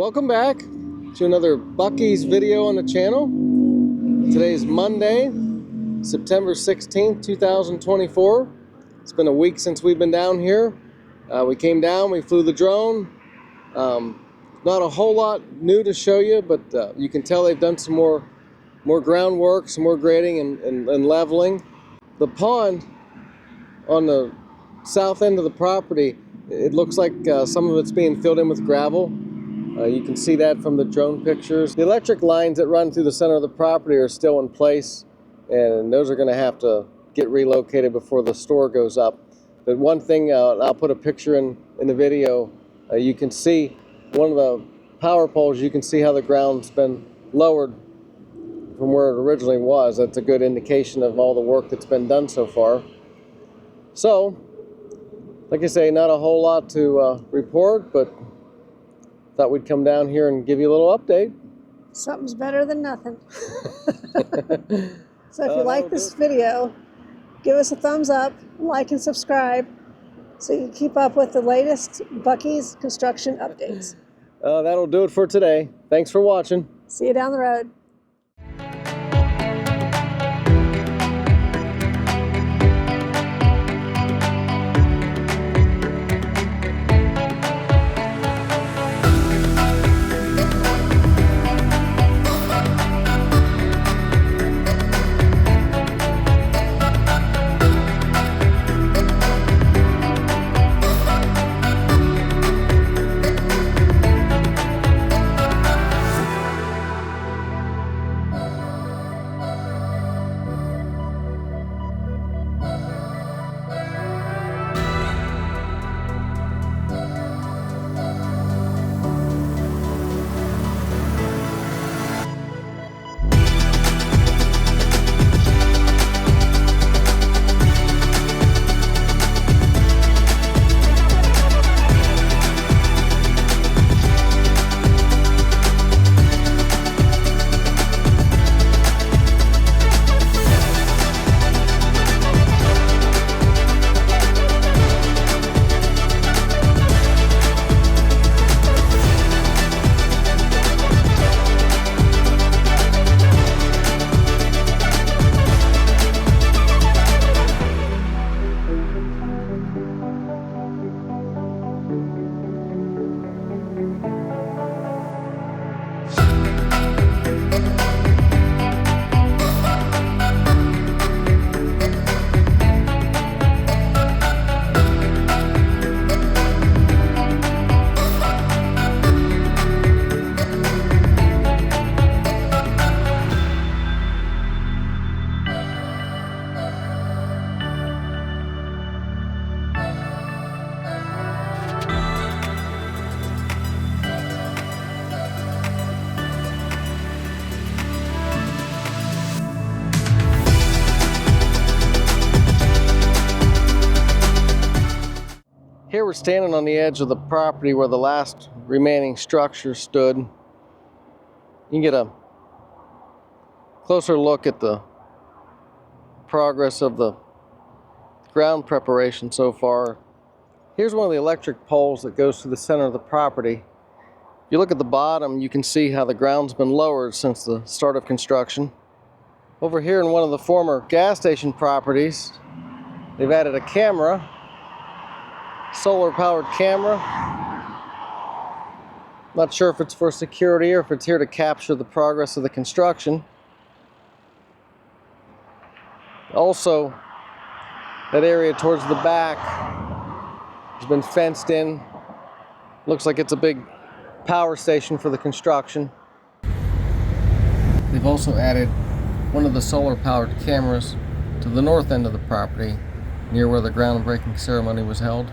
Welcome back to another BUC-EE'S video on the channel. Today is Monday, September 16th, 2024. It's been a week since we've been down here. We came down, we flew the drone. Not a whole lot new to show you, but you can tell they've done some more groundwork, some more grading and leveling. The pond on the south end of the property, it looks like some of it's being filled in with gravel. You can see that from the drone pictures. The electric lines that run through the center of the property are still in place, and those are going to have to get relocated before the store goes up. But one thing, I'll put a picture in the video, you can see one of the power poles, you can see how the ground's been lowered from where it originally was. That's a good indication of all the work that's been done so far. So, like I say, not a whole lot to report, but thought we'd come down here and give you a little update. Something's better than nothing. So if you like this video, give us a thumbs up, like and subscribe so you can keep up with the latest BUC-EE'S construction updates. That'll do it for today. Thanks for watching. See you down the road. Here we're standing on the edge of the property where the last remaining structure stood. You can get a closer look at the progress of the ground preparation so far. Here's one of the electric poles that goes to the center of the property. If you look at the bottom, you can see how the ground's been lowered since the start of construction. Over here in one of the former gas station properties, they've added a camera. Solar-powered camera. Not sure if it's for security or if it's here to capture the progress of the construction. Also, that area towards the back has been fenced in. Looks like it's a big power station for the construction. They've also added one of the solar-powered cameras to the north end of the property, near where the groundbreaking ceremony was held.